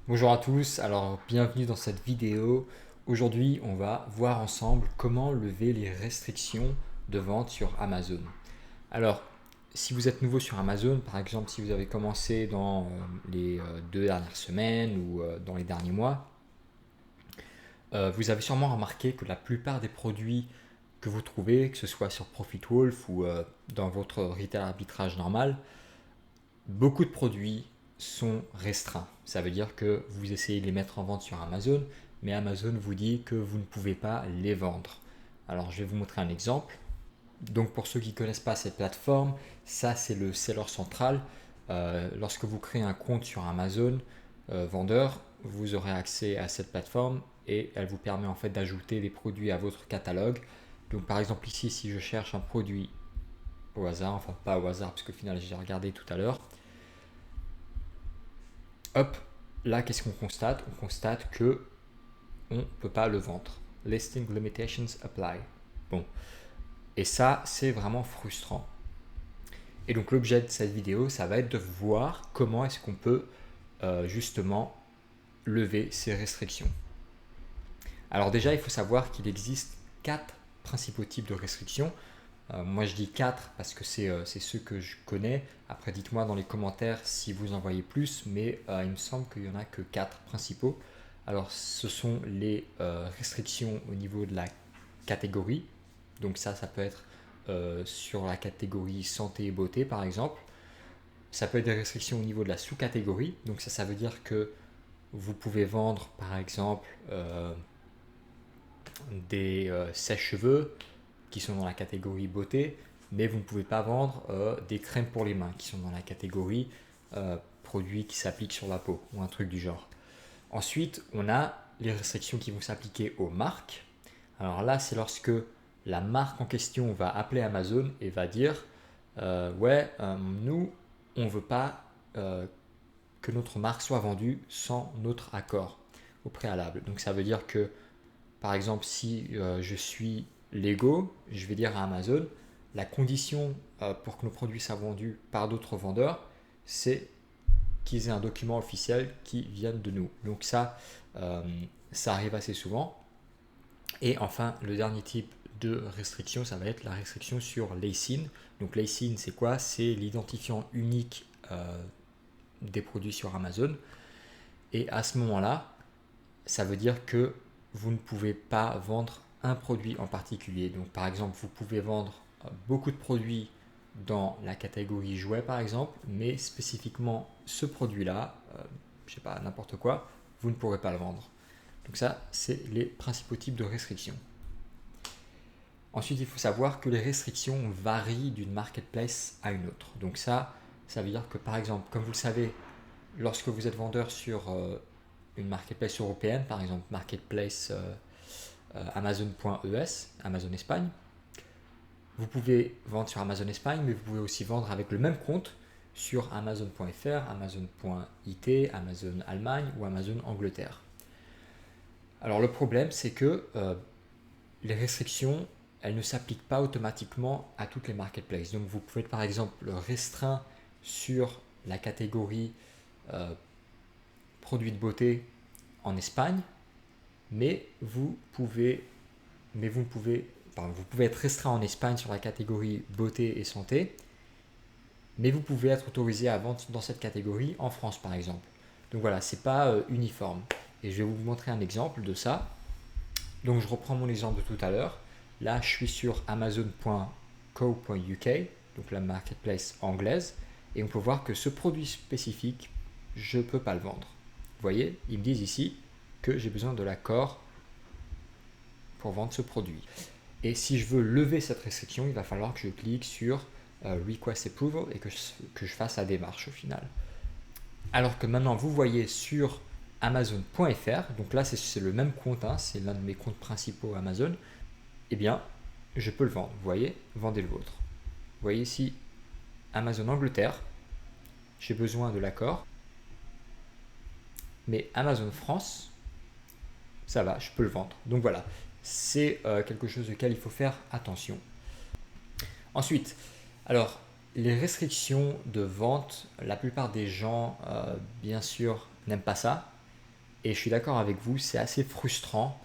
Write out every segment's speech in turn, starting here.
Bonjour à tous, alors bienvenue dans cette vidéo. Aujourd'hui, on va voir ensemble comment lever les restrictions de vente sur Amazon. Alors, si vous êtes nouveau sur Amazon, par exemple si vous avez commencé dans les 2 dernières semaines ou dans les derniers mois, vous avez sûrement remarqué que la plupart des produits que vous trouvez, que ce soit sur ProfitWolf ou dans votre retail arbitrage normal, beaucoup de produits sont restreints. Ça veut dire que vous essayez de les mettre en vente sur Amazon, mais Amazon vous dit que vous ne pouvez pas les vendre. Alors je vais vous montrer un exemple. Donc pour ceux qui ne connaissent pas cette plateforme, ça c'est le seller central. Lorsque vous créez un compte sur Amazon vendeur, vous aurez accès à cette plateforme et elle vous permet en fait d'ajouter des produits à votre catalogue. Donc par exemple ici, si je cherche un produit au hasard, enfin pas au hasard parce qu'au final j'ai regardé tout à l'heure, hop, là qu'est-ce qu'on constate? On constate que on ne peut pas le vendre. Listing limitations apply. Bon, et ça c'est vraiment frustrant. Et donc l'objet de cette vidéo, ça va être de voir comment est-ce qu'on peut justement lever ces restrictions. Alors déjà, il faut savoir qu'il existe 4 principaux types de restrictions. Moi je dis 4 parce que c'est ceux que je connais. Après dites-moi dans les commentaires si vous en voyez plus, mais il me semble qu'il n'y en a que 4 principaux. Alors ce sont les restrictions au niveau de la catégorie. Donc ça peut être sur la catégorie santé et beauté par exemple. Ça peut être des restrictions au niveau de la sous-catégorie. Donc ça veut dire que vous pouvez vendre par exemple des sèche-cheveux qui sont dans la catégorie beauté, mais vous ne pouvez pas vendre des crèmes pour les mains qui sont dans la catégorie produits qui s'appliquent sur la peau ou un truc du genre. Ensuite, on a les restrictions qui vont s'appliquer aux marques. Alors là, c'est lorsque la marque en question va appeler Amazon et va dire ouais, nous, on ne veut pas que notre marque soit vendue sans notre accord au préalable. Donc ça veut dire que, par exemple, si je suis Lego, je vais dire à Amazon, la condition pour que nos produits soient vendus par d'autres vendeurs, c'est qu'ils aient un document officiel qui vienne de nous. Donc ça arrive assez souvent. Et enfin, le dernier type de restriction, ça va être la restriction sur l'ASIN. Donc l'ASIN, c'est quoi? C'est l'identifiant unique des produits sur Amazon. Et à ce moment-là, ça veut dire que vous ne pouvez pas vendre un produit en particulier. Donc par exemple, vous pouvez vendre beaucoup de produits dans la catégorie jouets par exemple, mais spécifiquement ce produit-là, je sais pas, n'importe quoi, vous ne pourrez pas le vendre. Donc ça, c'est les principaux types de restrictions. Ensuite, il faut savoir que les restrictions varient d'une marketplace à une autre. Donc ça veut dire que par exemple, comme vous le savez, lorsque vous êtes vendeur sur une marketplace européenne, par exemple marketplace Amazon.es, Amazon Espagne, vous pouvez vendre sur Amazon Espagne, mais vous pouvez aussi vendre avec le même compte sur Amazon.fr, Amazon.it, Amazon Allemagne ou Amazon Angleterre. Alors le problème, c'est que les restrictions, elles ne s'appliquent pas automatiquement à toutes les marketplaces. Donc vous pouvez par exemple restreindre sur la catégorie produits de beauté en Espagne, mais vous pouvez, vous pouvez être restreint en Espagne sur la catégorie beauté et santé, mais vous pouvez être autorisé à vendre dans cette catégorie en France par exemple. Donc voilà, c'est pas uniforme. Et je vais vous montrer un exemple de ça. Donc je reprends mon exemple de tout à l'heure. Là, je suis sur amazon.co.uk, donc la marketplace anglaise, et on peut voir que ce produit spécifique, je ne peux pas le vendre. Vous voyez, ils me disent ici que j'ai besoin de l'accord pour vendre ce produit. Et si je veux lever cette restriction, il va falloir que je clique sur Request Approval et que je fasse la démarche au final. Alors que maintenant, vous voyez sur Amazon.fr, donc là c'est le même compte, hein, c'est l'un de mes comptes principaux Amazon, eh bien, je peux le vendre. Vous voyez, vendez le vôtre. Vous voyez ici, Amazon Angleterre, j'ai besoin de l'accord, mais Amazon France, ça va, je peux le vendre. Donc voilà, c'est quelque chose auquel il faut faire attention. Ensuite, alors, les restrictions de vente, la plupart des gens, bien sûr, n'aiment pas ça. Et je suis d'accord avec vous, c'est assez frustrant.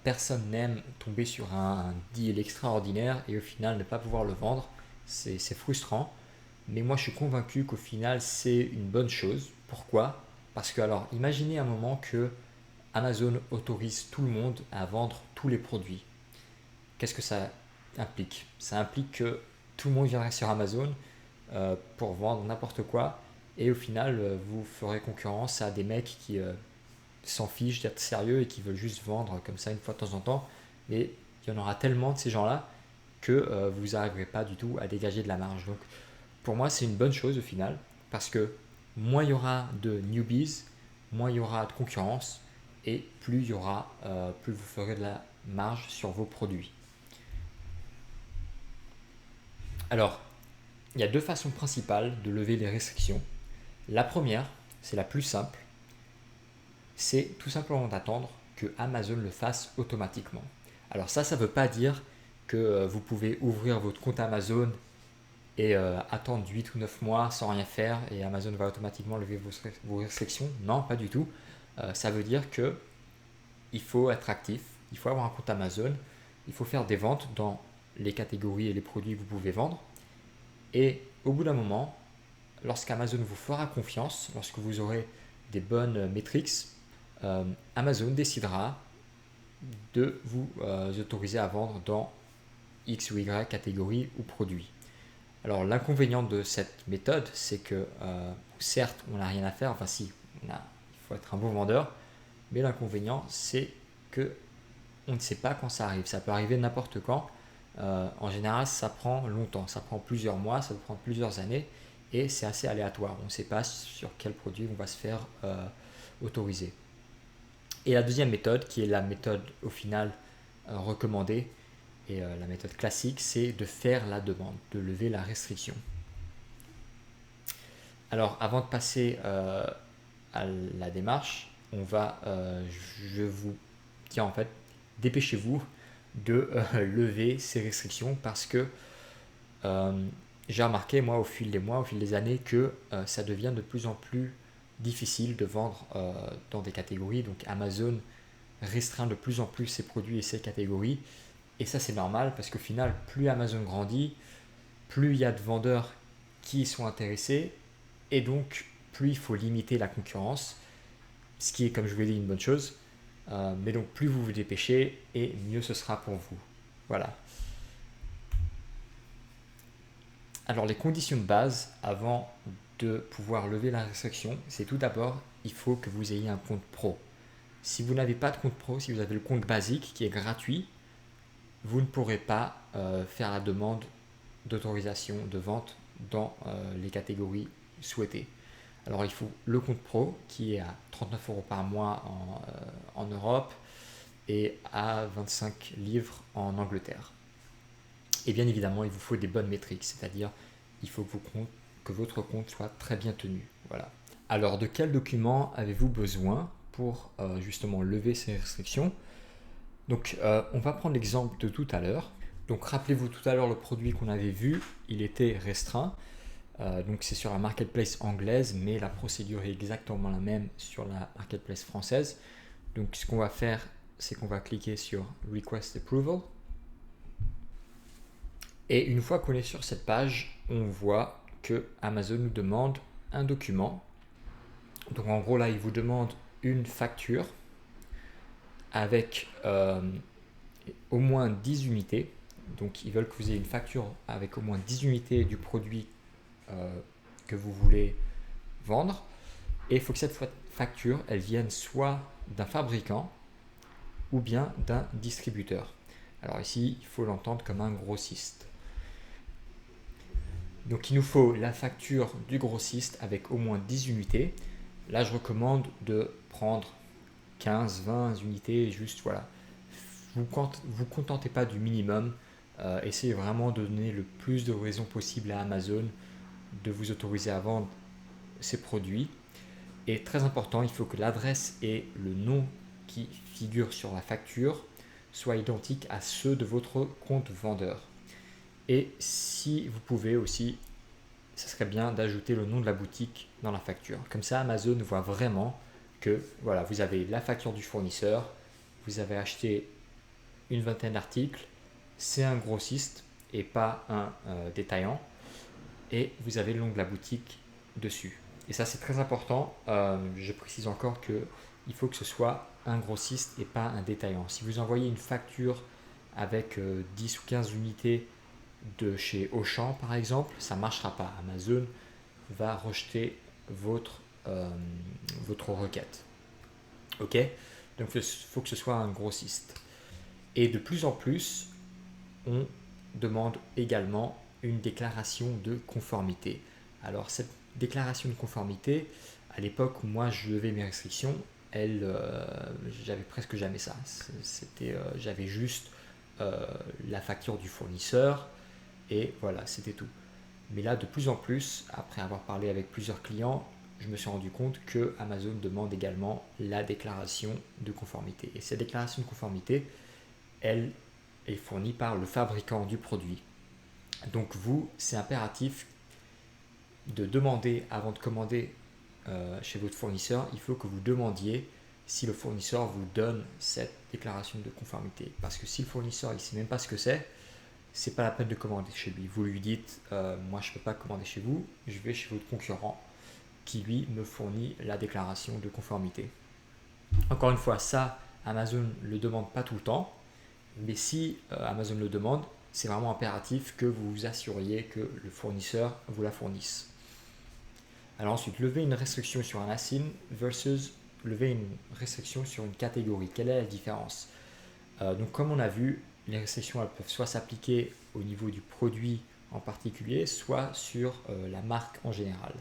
Personne n'aime tomber sur un deal extraordinaire et au final ne pas pouvoir le vendre. C'est frustrant. Mais moi, je suis convaincu qu'au final, c'est une bonne chose. Pourquoi? Parce que, alors, imaginez un moment que Amazon autorise tout le monde à vendre tous les produits. Qu'est-ce que ça implique? Ça implique que tout le monde viendrait sur Amazon pour vendre n'importe quoi et au final, vous ferez concurrence à des mecs qui s'en fichent d'être sérieux et qui veulent juste vendre comme ça une fois de temps en temps. Et il y en aura tellement de ces gens-là que vous n'arriverez pas du tout à dégager de la marge. Donc, pour moi, c'est une bonne chose au final, parce que moins il y aura de newbies, moins il y aura de concurrence, et plus il y aura, plus vous ferez de la marge sur vos produits. Alors, il y a deux façons principales de lever les restrictions. La première, c'est la plus simple, c'est tout simplement d'attendre que Amazon le fasse automatiquement. Alors ça ne veut pas dire que vous pouvez ouvrir votre compte Amazon et attendre 8 ou 9 mois sans rien faire et Amazon va automatiquement lever vos restrictions. Non, pas du tout. Ça veut dire que il faut être actif, il faut avoir un compte Amazon, il faut faire des ventes dans les catégories et les produits que vous pouvez vendre. Et au bout d'un moment, lorsqu'Amazon vous fera confiance, lorsque vous aurez des bonnes métriques, Amazon décidera de vous autoriser à vendre dans X ou Y catégorie ou produit. Alors l'inconvénient de cette méthode, c'est que certes, on n'a rien à faire, enfin si, il faut être un bon vendeur, mais l'inconvénient, c'est que on ne sait pas quand ça arrive. Ça peut arriver n'importe quand. En général, ça prend longtemps, ça prend plusieurs mois, ça peut prendre plusieurs années, et c'est assez aléatoire. On ne sait pas sur quel produit on va se faire autoriser. Et la deuxième méthode, qui est la méthode au final recommandée, et la méthode classique, c'est de faire la demande, de lever la restriction. Alors, avant de passer à la démarche, je vous dis en fait, dépêchez-vous de lever ces restrictions parce que j'ai remarqué, moi, au fil des mois, au fil des années, que ça devient de plus en plus difficile de vendre dans des catégories. Donc, Amazon restreint de plus en plus ses produits et ses catégories. Et ça, c'est normal parce qu'au final, plus Amazon grandit, plus il y a de vendeurs qui y sont intéressés et donc plus il faut limiter la concurrence, ce qui est, comme je vous l'ai dit, une bonne chose. Mais donc, plus vous vous dépêchez et mieux ce sera pour vous. Voilà. Alors, les conditions de base avant de pouvoir lever la restriction, c'est tout d'abord, il faut que vous ayez un compte pro. Si vous n'avez pas de compte pro, si vous avez le compte basique qui est gratuit, vous ne pourrez pas faire la demande d'autorisation de vente dans les catégories souhaitées. Alors il faut le compte pro qui est à 39 euros par mois en Europe et à 25 livres en Angleterre. Et bien évidemment, il vous faut des bonnes métriques, c'est-à-dire il faut que votre compte soit très bien tenu. Voilà. Alors de quels documents avez-vous besoin pour justement lever ces restrictions? Donc on va prendre l'exemple de tout à l'heure. Donc rappelez-vous tout à l'heure le produit qu'on avait vu, il était restreint. Donc c'est sur la marketplace anglaise, mais la procédure est exactement la même sur la marketplace française. Donc ce qu'on va faire, c'est qu'on va cliquer sur Request Approval. Et une fois qu'on est sur cette page, on voit que Amazon nous demande un document. Donc en gros là, il vous demande une facture avec au moins 10 unités. Donc ils veulent que vous ayez une facture avec au moins 10 unités du produit que vous voulez vendre. Et il faut que cette facture, elle vienne soit d'un fabricant ou bien d'un distributeur. Alors ici, il faut l'entendre comme un grossiste. Donc il nous faut la facture du grossiste avec au moins 10 unités. Là, je recommande de prendre 15, 20 unités, juste voilà. Vous contentez pas du minimum. Essayez vraiment de donner le plus de raisons possible à Amazon de vous autoriser à vendre ces produits. Et très important, il faut que l'adresse et le nom qui figurent sur la facture soient identiques à ceux de votre compte vendeur. Et si vous pouvez aussi, ça serait bien d'ajouter le nom de la boutique dans la facture. Comme ça, Amazon voit vraiment que voilà, vous avez la facture du fournisseur, vous avez acheté une vingtaine d'articles, c'est un grossiste et pas un détaillant, et vous avez le nom de la boutique dessus. Et ça, c'est très important. Je précise encore que il faut que ce soit un grossiste et pas un détaillant. Si vous envoyez une facture avec 10 ou 15 unités de chez Auchan, par exemple, ça ne marchera pas. Amazon va rejeter votre requête. Ok. Donc il faut que ce soit un grossiste. Et de plus en plus, on demande également une déclaration de conformité. Alors cette déclaration de conformité, à l'époque où moi je levais mes restrictions, j'avais presque jamais ça. J'avais juste la facture du fournisseur et voilà, c'était tout. Mais là, de plus en plus, après avoir parlé avec plusieurs clients, je me suis rendu compte que Amazon demande également la déclaration de conformité. Et cette déclaration de conformité, elle est fournie par le fabricant du produit. Donc vous, c'est impératif de demander, avant de commander chez votre fournisseur, il faut que vous demandiez si le fournisseur vous donne cette déclaration de conformité. Parce que si le fournisseur ne sait même pas ce que c'est pas la peine de commander chez lui. Vous lui dites, moi je ne peux pas commander chez vous, je vais chez votre concurrent qui lui me fournit la déclaration de conformité. Encore une fois, ça, Amazon ne le demande pas tout le temps, mais si Amazon le demande, c'est vraiment impératif que vous vous assuriez que le fournisseur vous la fournisse. Alors ensuite, lever une restriction sur un ASIN versus lever une restriction sur une catégorie. Quelle est la différence? Donc comme on a vu, les restrictions elles peuvent soit s'appliquer au niveau du produit en particulier, soit sur la marque en général.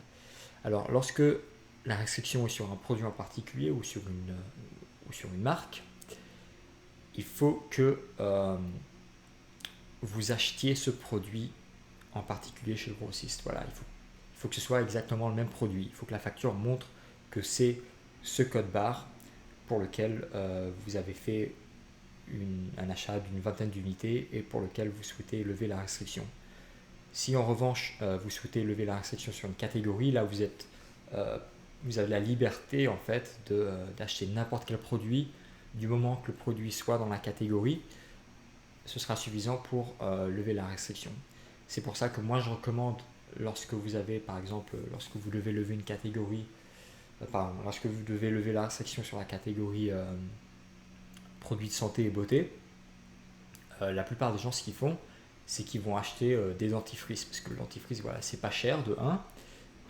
Alors lorsque la restriction est sur un produit en particulier ou sur une marque, il faut que vous achetiez ce produit en particulier chez le grossiste. Voilà, il faut que ce soit exactement le même produit. Il faut que la facture montre que c'est ce code barre pour lequel vous avez fait un achat d'une vingtaine d'unités et pour lequel vous souhaitez lever la restriction. Si en revanche vous souhaitez lever la restriction sur une catégorie, là vous avez la liberté en fait d'acheter n'importe quel produit du moment que le produit soit dans la catégorie, ce sera suffisant pour lever la restriction. C'est pour ça que moi je recommande lorsque vous avez par exemple lorsque vous devez lever une catégorie, lorsque vous devez lever la restriction sur la catégorie produits de santé et beauté, la plupart des gens ce qu'ils font c'est qu'ils vont acheter des dentifrices parce que le dentifrice voilà c'est pas cher de 1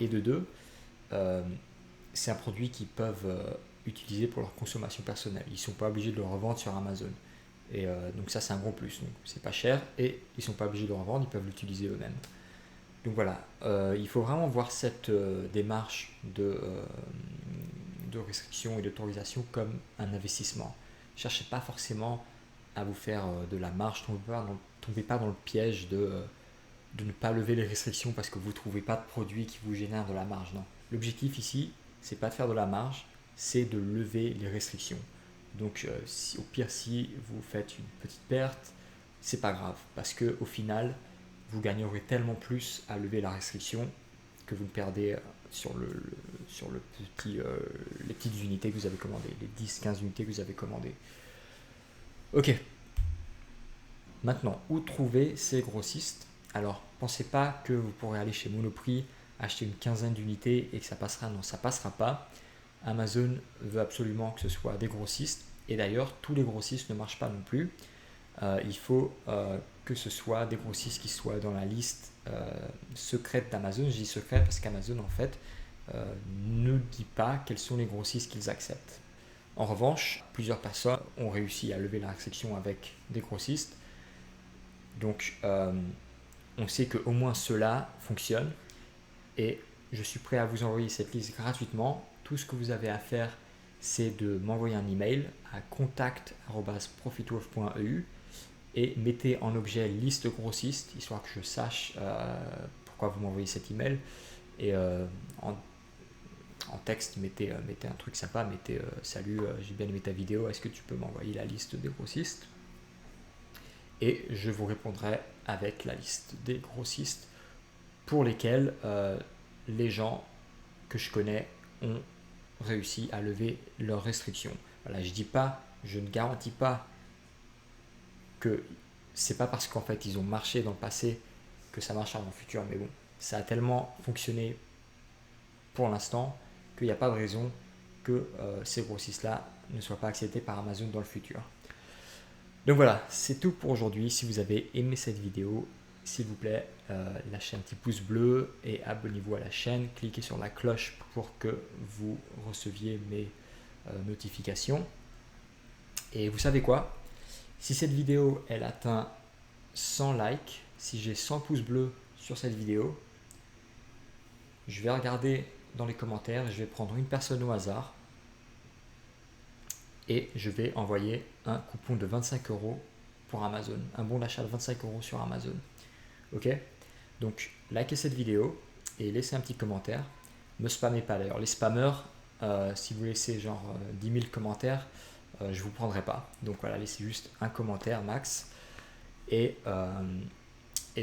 et de 2 c'est un produit qu'ils peuvent utiliser pour leur consommation personnelle. Ils ne sont pas obligés de le revendre sur Amazon. Et donc ça c'est un gros plus. Donc c'est pas cher et ils ne sont pas obligés de le revendre, ils peuvent l'utiliser eux-mêmes. Donc voilà, il faut vraiment voir cette démarche de restriction et d'autorisation comme un investissement. Ne cherchez pas forcément à vous faire de la marge, tombez pas dans le piège de ne pas lever les restrictions parce que vous ne trouvez pas de produit qui vous génère de la marge. Non. L'objectif ici, c'est pas de faire de la marge, c'est de lever les restrictions. Donc au pire si vous faites une petite perte, c'est pas grave parce que au final vous gagnerez tellement plus à lever la restriction que vous ne perdez sur les petites unités que vous avez commandées, les 10-15 unités que vous avez commandées. Ok. Maintenant, où trouver ces grossistes? Alors, pensez pas que vous pourrez aller chez Monoprix, acheter une quinzaine d'unités et que ça passera. Non, ça passera pas. Amazon veut absolument que ce soit des grossistes. Et d'ailleurs, tous les grossistes ne marchent pas non plus. Il faut que ce soit des grossistes qui soient dans la liste secrète d'Amazon. Je dis secrète parce qu'Amazon, en fait, ne dit pas quels sont les grossistes qu'ils acceptent. En revanche, plusieurs personnes ont réussi à lever la restriction avec des grossistes. Donc, on sait qu'au moins cela fonctionne. Et je suis prêt à vous envoyer cette liste gratuitement. Tout ce que vous avez à faire, c'est de m'envoyer un email à contact@profitwolf.eu et mettez en objet liste grossiste, histoire que je sache pourquoi vous m'envoyez cet email. Et en texte, mettez un truc sympa, mettez salut, j'ai bien aimé ta vidéo, est-ce que tu peux m'envoyer la liste des grossistes? Et je vous répondrai avec la liste des grossistes pour lesquels les gens que je connais ont réussi à lever leurs restrictions. Voilà, je ne garantis pas que c'est pas parce qu'en fait ils ont marché dans le passé que ça marchera dans le futur, mais bon, ça a tellement fonctionné pour l'instant qu'il n'y a pas de raison que ces grossistes-là ne soient pas acceptés par Amazon dans le futur. Donc voilà, c'est tout pour aujourd'hui. Si vous avez aimé cette vidéo, s'il vous plaît, lâchez un petit pouce bleu et abonnez-vous à la chaîne. Cliquez sur la cloche pour que vous receviez mes notifications. Et vous savez quoi? Si cette vidéo elle atteint 100 likes, si j'ai 100 pouces bleus sur cette vidéo, je vais regarder dans les commentaires, je vais prendre une personne au hasard et je vais envoyer un coupon de 25 € pour Amazon, un bon d'achat de 25 € sur Amazon. Ok? Donc likez cette vidéo et laissez un petit commentaire. Ne spammez pas d'ailleurs. Les spammers, si vous laissez genre 10 000 commentaires, je ne vous prendrai pas. Donc voilà, laissez juste un commentaire max. Et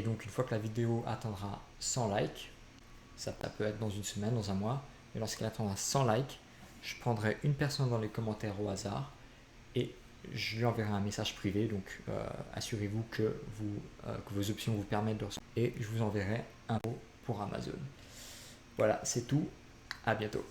donc une fois que la vidéo atteindra 100 likes, ça peut être dans une semaine, dans un mois, mais lorsqu'elle atteindra 100 likes, je prendrai une personne dans les commentaires au hasard et je lui enverrai un message privé. Donc assurez-vous que vos options vous permettent de recevoir et je vous enverrai un pot pour Amazon. Voilà, c'est tout. À bientôt.